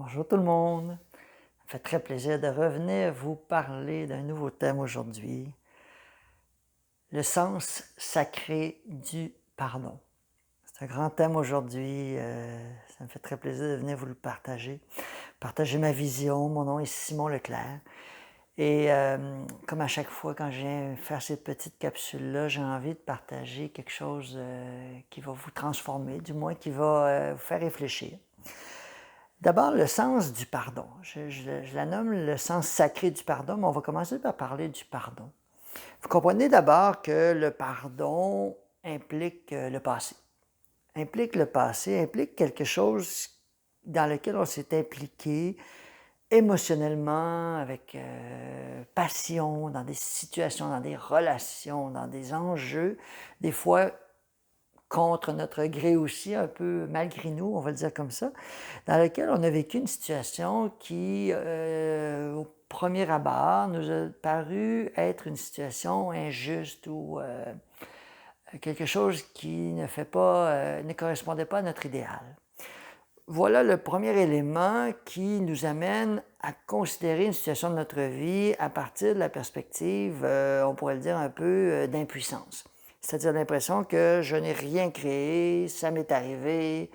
Bonjour tout le monde. Ça me fait très plaisir de revenir vous parler d'un nouveau thème aujourd'hui. Le sens sacré du pardon. C'est un grand thème aujourd'hui. Ça me fait très plaisir de venir vous le partager. Partager ma vision. Mon nom est Simon Leclerc. Et comme à chaque fois quand je viens faire ces petites capsules-là, j'ai envie de partager quelque chose qui va vous transformer, du moins qui va vous faire réfléchir. D'abord, le sens du pardon. Je la nomme le sens sacré du pardon, mais on va commencer par parler du pardon. Vous comprenez d'abord que le pardon implique le passé. Implique le passé, implique quelque chose dans lequel on s'est impliqué émotionnellement, avec passion, dans des situations, dans des relations, dans des enjeux, des fois contre notre gré aussi, un peu malgré nous, on va le dire comme ça, dans lequel on a vécu une situation qui, au premier abord, nous a paru être une situation injuste ou quelque chose qui ne correspondait pas à notre idéal. Voilà le premier élément qui nous amène à considérer une situation de notre vie à partir de la perspective, on pourrait le dire un peu, d'impuissance. C'est-à-dire l'impression que je n'ai rien créé, ça m'est arrivé,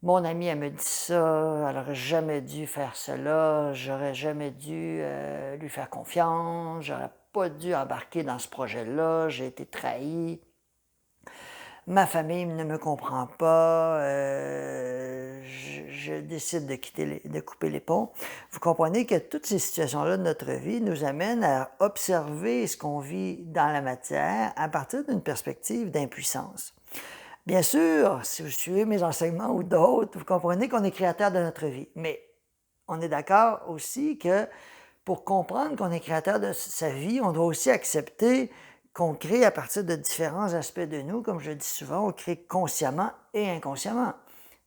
mon ami elle me dit ça, elle n'aurait jamais dû faire cela, j'aurais jamais dû lui faire confiance, j'aurais pas dû embarquer dans ce projet-là, j'ai été trahi. Ma famille ne me comprend pas, je décide de couper les ponts. Vous comprenez que toutes ces situations-là de notre vie nous amènent à observer ce qu'on vit dans la matière à partir d'une perspective d'impuissance. Bien sûr, si vous suivez mes enseignements ou d'autres, vous comprenez qu'on est créateur de notre vie. Mais on est d'accord aussi que pour comprendre qu'on est créateur de sa vie, on doit aussi accepter qu'on crée à partir de différents aspects de nous. Comme je dis souvent, on crée consciemment et inconsciemment.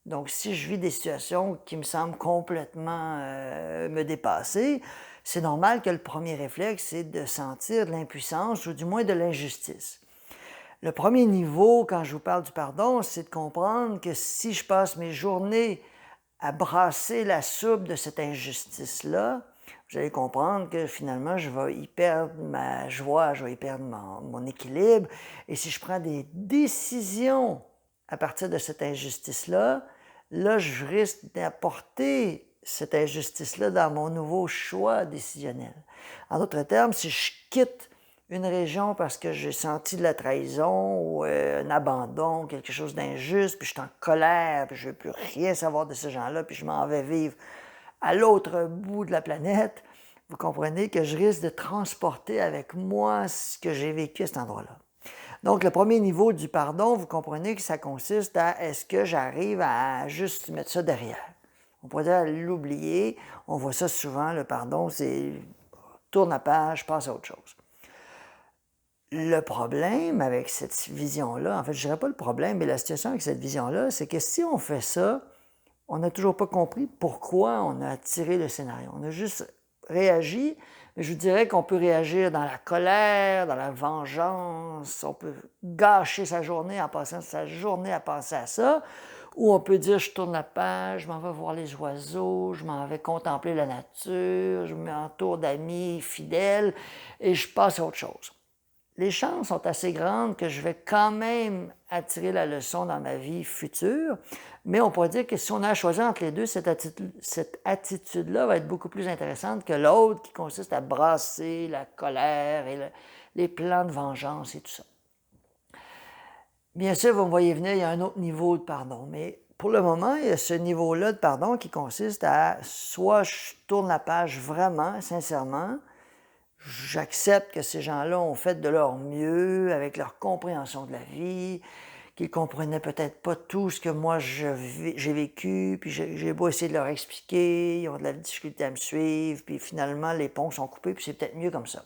Donc, si je vis des situations qui me semblent complètement me dépasser, c'est normal que le premier réflexe, c'est de sentir de l'impuissance ou du moins de l'injustice. Le premier niveau, quand je vous parle du pardon, c'est de comprendre que si je passe mes journées à brasser la soupe de cette injustice-là, vous allez comprendre que finalement, je vais y perdre ma joie, je vais y perdre mon équilibre. Et si je prends des décisions à partir de cette injustice-là, là, je risque d'apporter cette injustice-là dans mon nouveau choix décisionnel. En d'autres termes, si je quitte une région parce que j'ai senti de la trahison ou un abandon, quelque chose d'injuste, puis je suis en colère, puis je ne veux plus rien savoir de ces gens-là, puis je m'en vais vivre à l'autre bout de la planète, vous comprenez que je risque de transporter avec moi ce que j'ai vécu à cet endroit-là. Donc, le premier niveau du pardon, vous comprenez que ça consiste à est-ce que j'arrive à juste mettre ça derrière? On pourrait dire l'oublier. On voit ça souvent, le pardon, c'est tourne la page, passe à autre chose. Le problème avec cette vision-là, en fait, je ne dirais pas le problème, mais la situation avec cette vision-là, c'est que si on fait ça, on n'a toujours pas compris pourquoi on a attiré le scénario. On a juste réagi, mais je vous dirais qu'on peut réagir dans la colère, dans la vengeance, on peut gâcher sa journée en passant sa journée à penser à ça, ou on peut dire je tourne la page, je m'en vais voir les oiseaux, je m'en vais contempler la nature, je m'entoure d'amis fidèles et je passe à autre chose. Les chances sont assez grandes que je vais quand même attirer la leçon dans ma vie future, mais on pourrait dire que si on a à choisir entre les deux, cette attitude-là va être beaucoup plus intéressante que l'autre qui consiste à brasser la colère et les plans de vengeance et tout ça. Bien sûr, vous me voyez venir, il y a un autre niveau de pardon, mais pour le moment, il y a ce niveau-là de pardon qui consiste à soit je tourne la page vraiment, sincèrement, j'accepte que ces gens-là ont fait de leur mieux avec leur compréhension de la vie, qu'ils comprenaient peut-être pas tout ce que moi j'ai vécu, puis j'ai beau essayer de leur expliquer, ils ont de la difficulté à me suivre, puis finalement les ponts sont coupés, puis c'est peut-être mieux comme ça.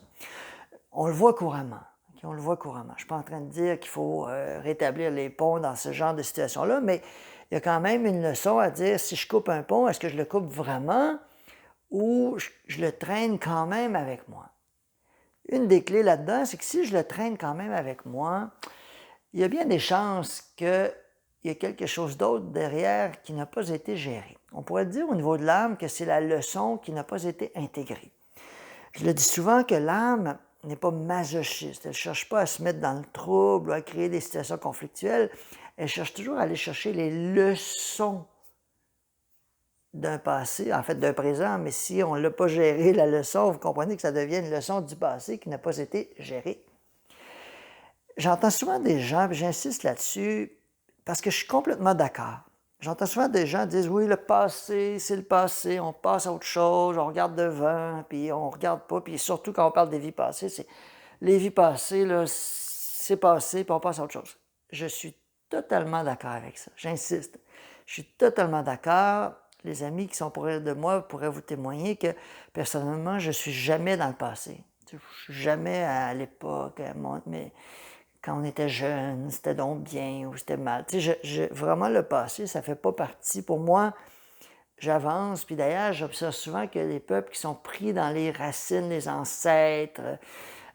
On le voit couramment. On le voit couramment. Je ne suis pas en train de dire qu'il faut rétablir les ponts dans ce genre de situation-là, mais il y a quand même une leçon à dire, si je coupe un pont, est-ce que je le coupe vraiment ou je le traîne quand même avec moi? Une des clés là-dedans, c'est que si je le traîne quand même avec moi, il y a bien des chances qu'il y ait quelque chose d'autre derrière qui n'a pas été géré. On pourrait dire au niveau de l'âme que c'est la leçon qui n'a pas été intégrée. Je le dis souvent que l'âme n'est pas masochiste. Elle ne cherche pas à se mettre dans le trouble ou à créer des situations conflictuelles. Elle cherche toujours à aller chercher les leçons d'un passé, en fait d'un présent, mais si on ne l'a pas géré, la leçon, vous comprenez que ça devient une leçon du passé qui n'a pas été gérée. J'entends souvent des gens, puis j'insiste là-dessus, parce que je suis complètement d'accord. J'entends souvent des gens dire oui, le passé, c'est le passé, on passe à autre chose, on regarde devant, puis on regarde pas, puis surtout quand on parle des vies passées, c'est les vies passées, là, c'est passé, puis on passe à autre chose. Je suis totalement d'accord avec ça, j'insiste. Je suis totalement d'accord. Les amis qui sont près de moi pourraient vous témoigner que, personnellement, je ne suis jamais dans le passé. Je ne suis jamais à l'époque, mais quand on était jeune, c'était donc bien ou c'était mal. Vraiment, le passé, ça ne fait pas partie. Pour moi, j'avance. Puis d'ailleurs, j'observe souvent que les peuples qui sont pris dans les racines, les ancêtres,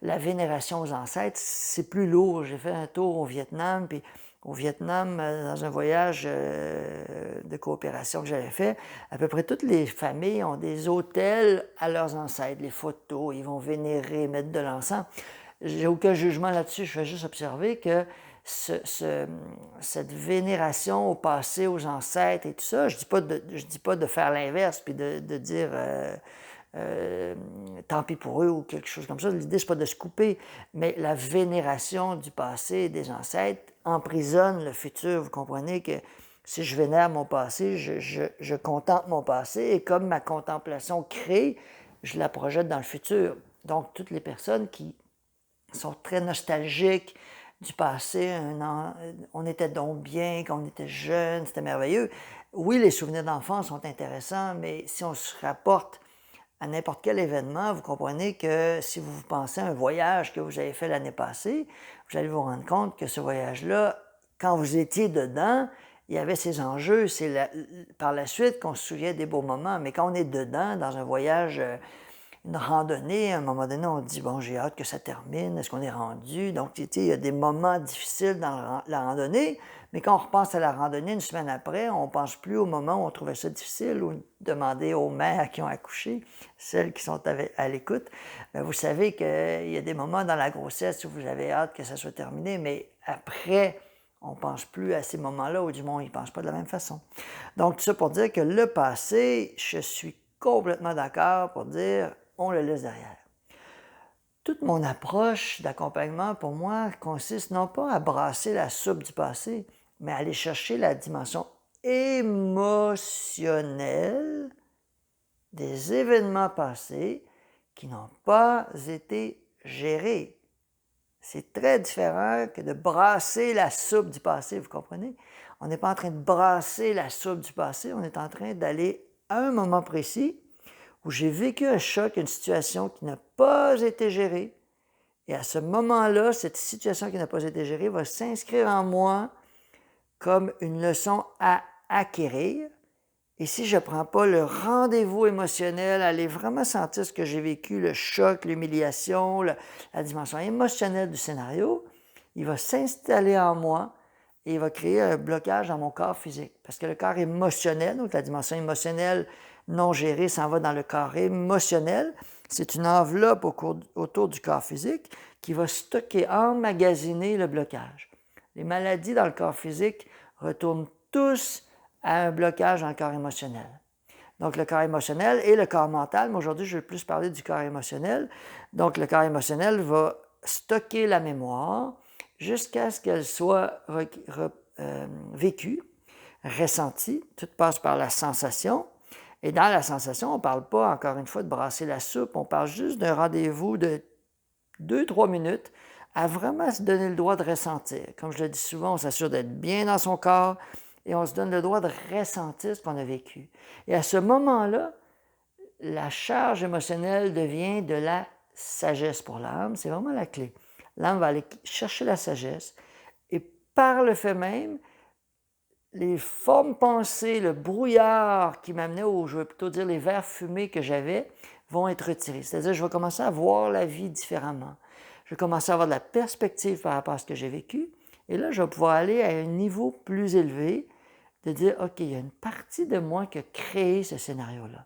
la vénération aux ancêtres, c'est plus lourd. J'ai fait un tour au Vietnam, puis au Vietnam, dans un voyage de coopération que j'avais fait, à peu près toutes les familles ont des autels à leurs ancêtres, les photos, ils vont vénérer, mettre de l'encens. J'ai aucun jugement là-dessus, je fais juste observer que cette vénération au passé, aux ancêtres et tout ça, je dis pas de faire l'inverse puis de dire tant pis pour eux ou quelque chose comme ça. L'idée, c'est pas de se couper, mais la vénération du passé et des ancêtres emprisonne le futur. Vous comprenez que si je vénère mon passé, je contemple mon passé et comme ma contemplation crée, je la projette dans le futur. Donc, toutes les personnes qui sont très nostalgiques du passé. On était donc bien, quand on était jeune, c'était merveilleux. Oui, les souvenirs d'enfance sont intéressants, mais si on se rapporte à n'importe quel événement, vous comprenez que si vous pensez à un voyage que vous avez fait l'année passée, vous allez vous rendre compte que ce voyage-là, quand vous étiez dedans, il y avait ses enjeux. C'est par la suite qu'on se souvient des beaux moments, mais quand on est dedans, dans un voyage une randonnée, à un moment donné, on dit, bon, j'ai hâte que ça termine, est-ce qu'on est rendu? Donc, il y a des moments difficiles dans la randonnée, mais quand on repense à la randonnée une semaine après, on ne pense plus au moment où on trouvait ça difficile ou demander aux mères qui ont accouché, celles qui sont à l'écoute. Bien, vous savez qu'il y a des moments dans la grossesse où vous avez hâte que ça soit terminé, mais après, on ne pense plus à ces moments-là, ou du moins, on n'y pense pas de la même façon. Donc, tout ça pour dire que le passé, je suis complètement d'accord pour dire on le laisse derrière. Toute mon approche d'accompagnement, pour moi, consiste non pas à brasser la soupe du passé, mais à aller chercher la dimension émotionnelle des événements passés qui n'ont pas été gérés. C'est très différent que de brasser la soupe du passé, vous comprenez? On n'est pas en train de brasser la soupe du passé, on est en train d'aller à un moment précis où j'ai vécu un choc, une situation qui n'a pas été gérée. Et à ce moment-là, cette situation qui n'a pas été gérée va s'inscrire en moi comme une leçon à acquérir. Et si je ne prends pas le rendez-vous émotionnel, aller vraiment sentir ce que j'ai vécu, le choc, l'humiliation, la dimension émotionnelle du scénario, il va s'installer en moi et il va créer un blocage dans mon corps physique. Parce que le corps émotionnel, donc la dimension émotionnelle non gérée, s'en va dans le corps émotionnel. C'est une enveloppe autour du corps physique qui va stocker, emmagasiner le blocage. Les maladies dans le corps physique retournent tous à un blocage dans le corps émotionnel. Donc, le corps émotionnel et le corps mental, mais aujourd'hui, je vais plus parler du corps émotionnel. Donc, le corps émotionnel va stocker la mémoire jusqu'à ce qu'elle soit vécue, ressentie. Tout passe par la sensation. Et dans la sensation, on ne parle pas, encore une fois, de brasser la soupe. On parle juste d'un rendez-vous de 2-3 minutes à vraiment se donner le droit de ressentir. Comme je le dis souvent, on s'assure d'être bien dans son corps et on se donne le droit de ressentir ce qu'on a vécu. Et à ce moment-là, la charge émotionnelle devient de la sagesse pour l'âme. C'est vraiment la clé. L'âme va aller chercher la sagesse et par le fait même, les formes pensées, le brouillard qui m'amenait, ou je vais plutôt dire les verres fumés que j'avais, vont être retirés. C'est-à-dire, je vais commencer à voir la vie différemment. Je vais commencer à avoir de la perspective par rapport à ce que j'ai vécu. Et là, je vais pouvoir aller à un niveau plus élevé de dire, OK, il y a une partie de moi qui a créé ce scénario-là.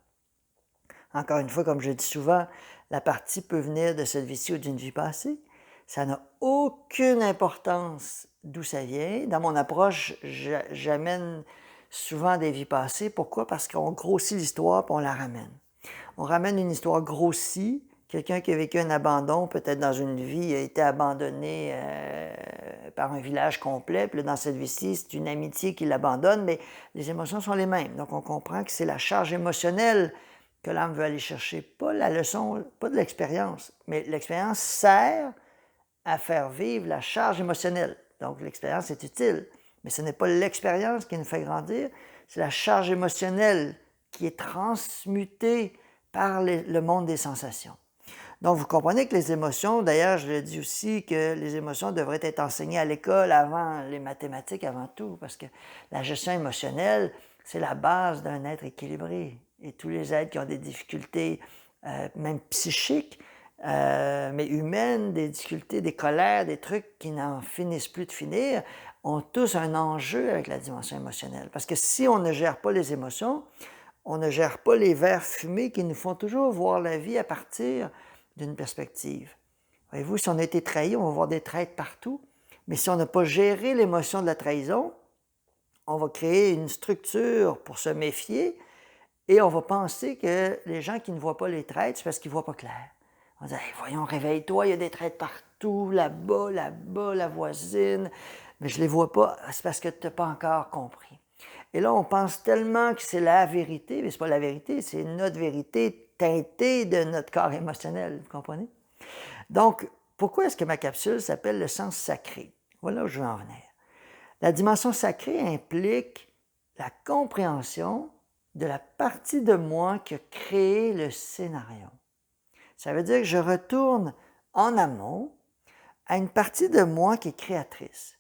Encore une fois, comme je dis souvent, la partie peut venir de cette vie-ci ou d'une vie passée. Ça n'a aucune importance d'où ça vient. Dans mon approche, j'amène souvent des vies passées. Pourquoi? Parce qu'on grossit l'histoire et on la ramène. On ramène une histoire grossie. Quelqu'un qui a vécu un abandon, peut-être dans une vie, a été abandonné par un village complet. Puis là, dans cette vie-ci, c'est une amitié qui l'abandonne, mais les émotions sont les mêmes. Donc, on comprend que c'est la charge émotionnelle que l'âme veut aller chercher, pas la leçon, pas de l'expérience. Mais l'expérience sert à faire vivre la charge émotionnelle. Donc, l'expérience est utile, mais ce n'est pas l'expérience qui nous fait grandir, c'est la charge émotionnelle qui est transmutée par le monde des sensations. Donc, vous comprenez que les émotions, d'ailleurs, je le dis aussi, que les émotions devraient être enseignées à l'école avant les mathématiques, avant tout, parce que la gestion émotionnelle, c'est la base d'un être équilibré. Et tous les êtres qui ont des difficultés, même psychiques, mais humaines, des difficultés, des colères, des trucs qui n'en finissent plus de finir, ont tous un enjeu avec la dimension émotionnelle. Parce que si on ne gère pas les émotions, on ne gère pas les verres fumés qui nous font toujours voir la vie à partir d'une perspective. Voyez-vous, si on a été trahi, on va voir des traites partout, mais si on n'a pas géré l'émotion de la trahison, on va créer une structure pour se méfier et on va penser que les gens qui ne voient pas les traites, c'est parce qu'ils ne voient pas clair. On va dire, hey, voyons, réveille-toi, il y a des traites partout, là-bas, là-bas, la voisine, mais je ne les vois pas, c'est parce que tu n'as pas encore compris. Et là, on pense tellement que c'est la vérité, mais ce n'est pas la vérité, c'est notre vérité teintée de notre corps émotionnel, vous comprenez? Donc, pourquoi est-ce que ma capsule s'appelle le sens sacré? Voilà où je veux en venir. La dimension sacrée implique la compréhension de la partie de moi qui a créé le scénario. Ça veut dire que je retourne en amont à une partie de moi qui est créatrice.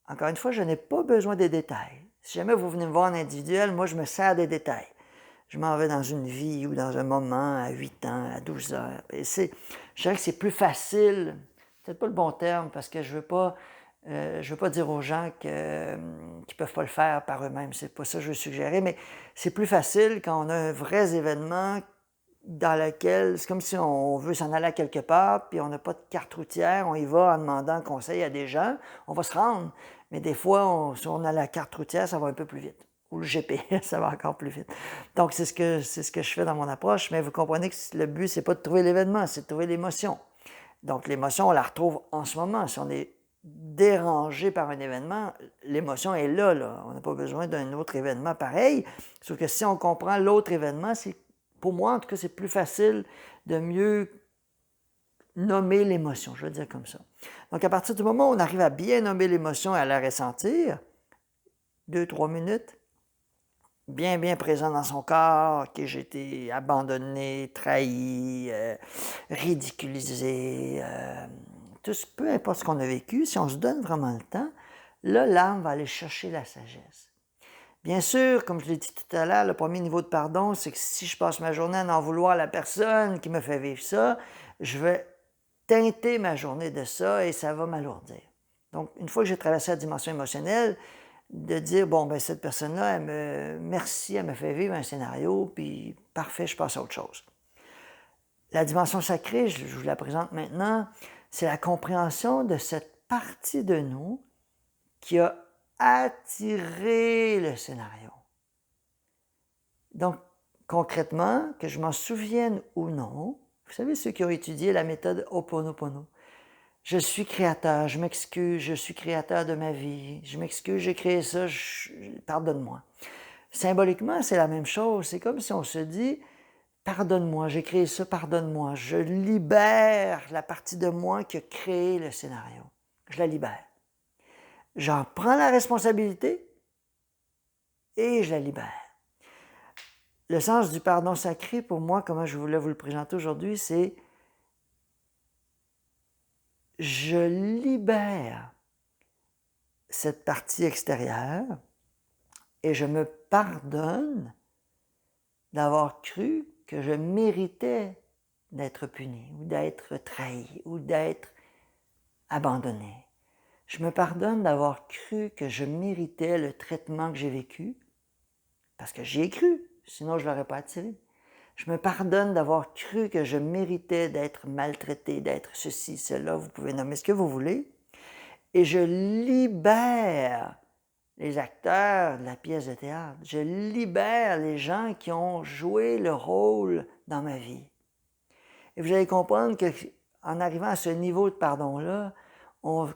Encore une fois, je n'ai pas besoin des détails. Si jamais vous venez me voir en individuel, moi, je me sers des détails. Je m'en vais dans une vie ou dans un moment à 8 ans, à 12 heures. Et je dirais que c'est plus facile, peut-être pas le bon terme, parce que je veux pas dire aux gens qu'ils ne peuvent pas le faire par eux-mêmes. C'est pas ça que je veux suggérer, mais c'est plus facile quand on a un vrai événement dans lequel c'est comme si on veut s'en aller à quelque part, puis on n'a pas de carte routière, on y va en demandant conseil à des gens, on va se rendre. Mais des fois, si on a la carte routière, ça va un peu plus vite. Ou le GPS, ça va encore plus vite. Donc, c'est ce que je fais dans mon approche, mais vous comprenez que le but, c'est pas de trouver l'événement, c'est de trouver l'émotion. Donc, l'émotion, on la retrouve en ce moment. Si on est dérangé par un événement, l'émotion est là, là. On n'a pas besoin d'un autre événement pareil. Sauf que si on comprend l'autre événement, pour moi, en tout cas, c'est plus facile de mieux nommer l'émotion, je veux dire comme ça. Donc, à partir du moment où on arrive à bien nommer l'émotion et à la ressentir, 2-3 minutes, bien présent dans son corps, que j'ai été abandonné, trahi, ridiculisé, peu importe ce qu'on a vécu, si on se donne vraiment le temps, là, l'âme va aller chercher la sagesse. Bien sûr, comme je l'ai dit tout à l'heure, le premier niveau de pardon, c'est que si je passe ma journée à en vouloir à la personne qui me fait vivre ça, je vais teinter ma journée de ça et ça va m'alourdir. Donc, une fois que j'ai traversé la dimension émotionnelle, de dire, bon, ben cette personne-là, merci, elle me fait vivre un scénario, puis parfait, je passe à autre chose. La dimension sacrée, je vous la présente maintenant, c'est la compréhension de cette partie de nous qui a attiré le scénario. Donc, concrètement, que je m'en souvienne ou non, vous savez, ceux qui ont étudié la méthode Ho'oponopono, je suis créateur, je m'excuse, je suis créateur de ma vie, je m'excuse, j'ai créé ça, pardonne-moi. Symboliquement, c'est la même chose. C'est comme si on se dit, pardonne-moi, j'ai créé ça, pardonne-moi. Je libère la partie de moi qui a créé le scénario. Je la libère. J'en prends la responsabilité et je la libère. Le sens du pardon sacré, pour moi, comment je voulais vous le présenter aujourd'hui, c'est je libère cette partie extérieure et je me pardonne d'avoir cru que je méritais d'être puni ou d'être trahi ou d'être abandonné. Je me pardonne d'avoir cru que je méritais le traitement que j'ai vécu, parce que j'y ai cru, sinon je ne l'aurais pas attiré. Je me pardonne d'avoir cru que je méritais d'être maltraité, d'être ceci, cela, vous pouvez nommer ce que vous voulez. Et je libère les acteurs de la pièce de théâtre. Je libère les gens qui ont joué le rôle dans ma vie. Et vous allez comprendre qu'en arrivant à ce niveau de pardon-là, on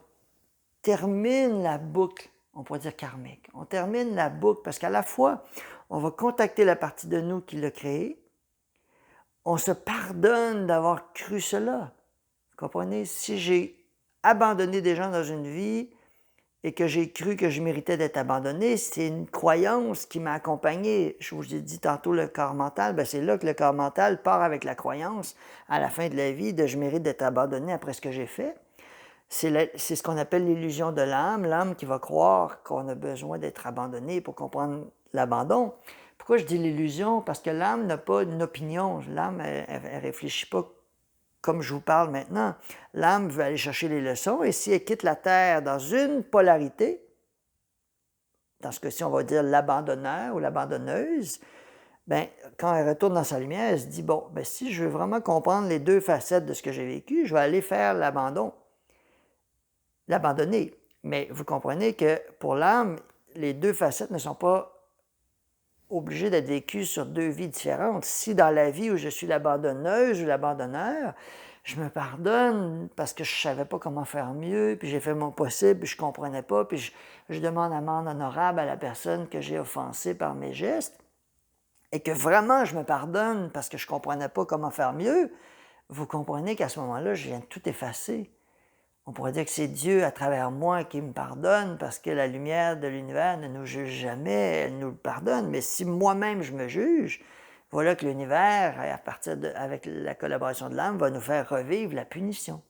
termine la boucle, on pourrait dire karmique. On termine la boucle parce qu'à la fois, on va contacter la partie de nous qui l'a créé, on se pardonne d'avoir cru cela. Vous comprenez? Si j'ai abandonné des gens dans une vie et que j'ai cru que je méritais d'être abandonné, c'est une croyance qui m'a accompagné. Je vous ai dit tantôt le corps mental, bien c'est là que le corps mental part avec la croyance à la fin de la vie de je mérite d'être abandonné après ce que j'ai fait. C'est ce qu'on appelle l'illusion de l'âme qui va croire qu'on a besoin d'être abandonné pour comprendre l'abandon. Pourquoi je dis l'illusion? Parce que l'âme n'a pas une opinion. L'âme, elle ne réfléchit pas comme je vous parle maintenant. L'âme veut aller chercher les leçons et si elle quitte la Terre dans une polarité, dans ce cas-ci, on va dire l'abandonneur ou l'abandonneuse, bien, quand elle retourne dans sa lumière, elle se dit, bon, bien, si je veux vraiment comprendre les deux facettes de ce que j'ai vécu, je vais aller faire l'abandon. L'abandonner. Mais vous comprenez que pour l'âme, les deux facettes ne sont pas obligées d'être vécues sur deux vies différentes. Si dans la vie où je suis l'abandonneuse ou l'abandonneur, je me pardonne parce que je ne savais pas comment faire mieux, puis j'ai fait mon possible, puis je ne comprenais pas, puis je demande amende honorable à la personne que j'ai offensée par mes gestes, et que vraiment je me pardonne parce que je ne comprenais pas comment faire mieux, vous comprenez qu'à ce moment-là, je viens de tout effacer. On pourrait dire que c'est Dieu à travers moi qui me pardonne parce que la lumière de l'univers ne nous juge jamais, elle nous le pardonne. Mais si moi-même je me juge, voilà que l'univers, avec la collaboration de l'âme, va nous faire revivre la punition.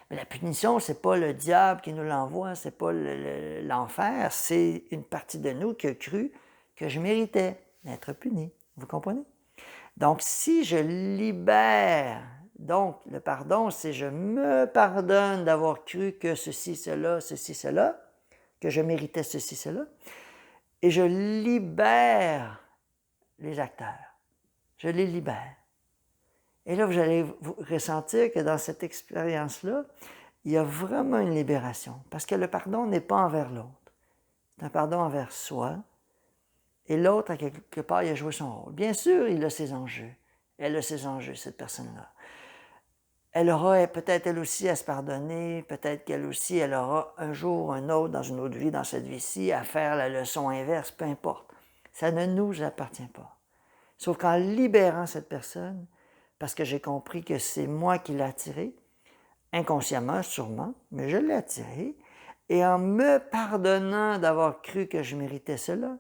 Mais la punition, c'est pas le diable qui nous l'envoie, c'est pas l'enfer, c'est une partie de nous qui a cru que je méritais d'être puni. Vous comprenez? Donc, si je libère, donc le pardon, c'est je me pardonne d'avoir cru que ceci, cela, que je méritais ceci, cela, et je libère les acteurs. Je les libère. Et là, vous allez ressentir que dans cette expérience-là, il y a vraiment une libération, parce que le pardon n'est pas envers l'autre. C'est un pardon envers soi, et l'autre, à quelque part, il a joué son rôle. Bien sûr, il a ses enjeux. Elle a ses enjeux, cette personne-là. Elle aura peut-être elle aussi à se pardonner, peut-être qu'elle aussi, elle aura un jour ou un autre, dans une autre vie, dans cette vie-ci, à faire la leçon inverse, peu importe. Ça ne nous appartient pas. Sauf qu'en libérant cette personne, parce que j'ai compris que c'est moi qui l'ai attirée, inconsciemment sûrement, mais je l'ai attirée, et en me pardonnant d'avoir cru que je méritais cela,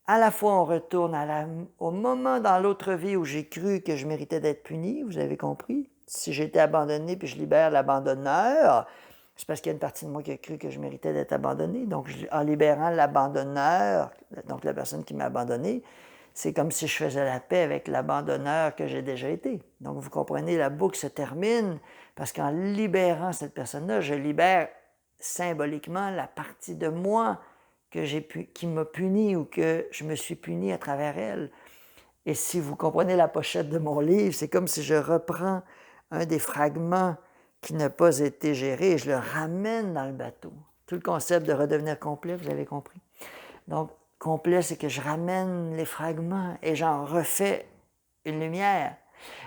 à la fois on retourne au moment dans l'autre vie où j'ai cru que je méritais d'être puni, vous avez compris? Si j'ai été abandonné puis je libère l'abandonneur, c'est parce qu'il y a une partie de moi qui a cru que je méritais d'être abandonné. Donc, en libérant l'abandonneur, donc la personne qui m'a abandonné, c'est comme si je faisais la paix avec l'abandonneur que j'ai déjà été. Donc, vous comprenez, la boucle se termine parce qu'en libérant cette personne-là, je libère symboliquement la partie de moi qui m'a puni ou que je me suis puni à travers elle. Et si vous comprenez la pochette de mon livre, c'est comme si je reprends un des fragments qui n'a pas été géré et je le ramène dans le bateau. Tout le concept de redevenir complet, vous avez compris. Donc, complet, c'est que je ramène les fragments et j'en refais une lumière.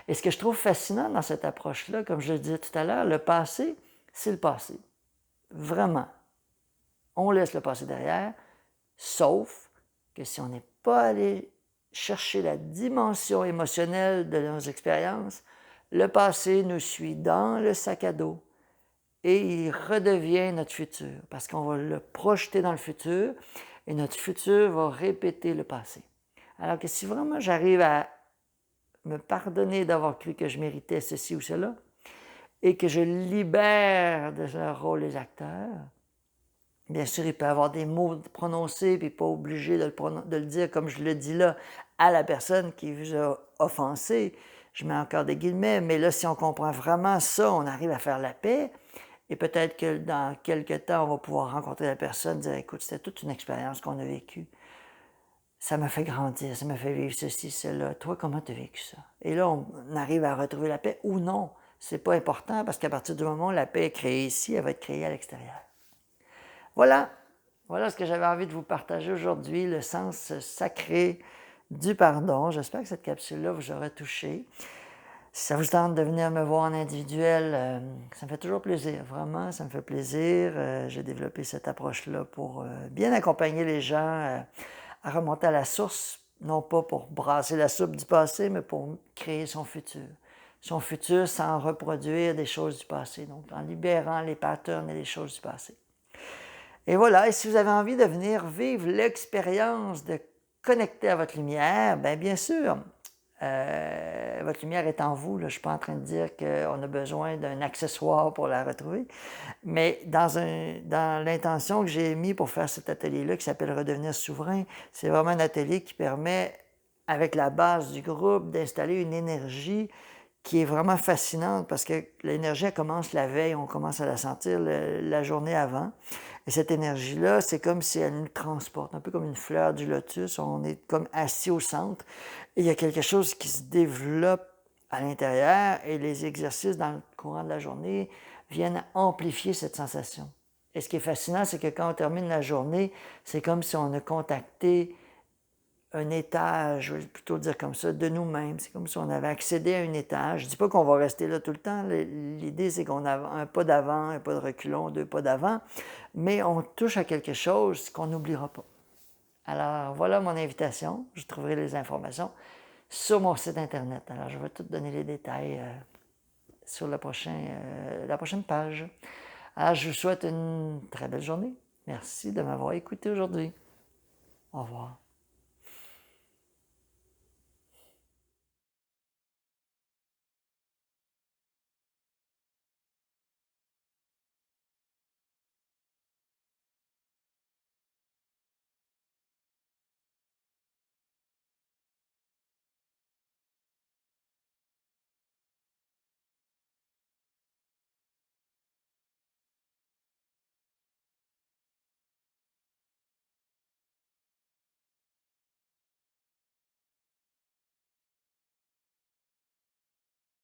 Et ce que je trouve fascinant dans cette approche-là, comme je le disais tout à l'heure, le passé, c'est le passé. Vraiment. On laisse le passé derrière, sauf que si on n'est pas allé chercher la dimension émotionnelle de nos expériences, le passé nous suit dans le sac à dos et il redevient notre futur parce qu'on va le projeter dans le futur et notre futur va répéter le passé. Alors que si vraiment j'arrive à me pardonner d'avoir cru que je méritais ceci ou cela et que je libère de leur rôle les acteurs, bien sûr, il peut y avoir des mots prononcés, puis pas obligé de le dire comme je le dis là à la personne qui vous a offensé. Je mets encore des guillemets, mais là, si on comprend vraiment ça, on arrive à faire la paix Et peut-être que dans quelques temps, on va pouvoir rencontrer la personne, dire, écoute, c'était toute une expérience qu'on a vécue. Ça m'a fait grandir, ça m'a fait vivre ceci, cela. Toi, comment tu as vécu ça? Et là, on arrive à retrouver la paix ou non. C'est pas important parce qu'à partir du moment où la paix est créée ici, elle va être créée à l'extérieur. Voilà, voilà ce que j'avais envie de vous partager aujourd'hui, le sens sacré du pardon. J'espère que cette capsule-là vous aura touché. Si ça vous tente de venir me voir en individuel, ça me fait toujours plaisir, vraiment, ça me fait plaisir. J'ai développé cette approche-là pour bien accompagner les gens à remonter à la source, non pas pour brasser la soupe du passé, mais pour créer son futur. Son futur sans reproduire des choses du passé, donc en libérant les patterns et les choses du passé. Et voilà, et si vous avez envie de venir vivre l'expérience de connecter à votre lumière, bien sûr, votre lumière est en vous. Là. Je ne suis pas en train de dire qu'on a besoin d'un accessoire pour la retrouver, mais dans l'intention que j'ai mis pour faire cet atelier-là, qui s'appelle Redevenir souverain, c'est vraiment un atelier qui permet, avec la base du groupe, d'installer une énergie qui est vraiment fascinante parce que l'énergie, elle commence la veille, on commence à la sentir la journée avant. Et cette énergie-là, c'est comme si elle nous transporte, un peu comme une fleur du lotus, on est comme assis au centre et il y a quelque chose qui se développe à l'intérieur et les exercices dans le courant de la journée viennent amplifier cette sensation. Et ce qui est fascinant, c'est que quand on termine la journée, c'est comme si on a contacté un étage, je vais plutôt dire comme ça, de nous-mêmes. C'est comme si on avait accédé à un étage. Je ne dis pas qu'on va rester là tout le temps. L'idée, c'est qu'on a un pas d'avant, un pas de reculon, deux pas d'avant, mais on touche à quelque chose qu'on n'oubliera pas. Alors, voilà mon invitation. Je trouverai les informations sur mon site Internet. Alors, je vais tout donner les détails sur la prochaine page. Alors, je vous souhaite une très belle journée. Merci de m'avoir écouté aujourd'hui. Au revoir.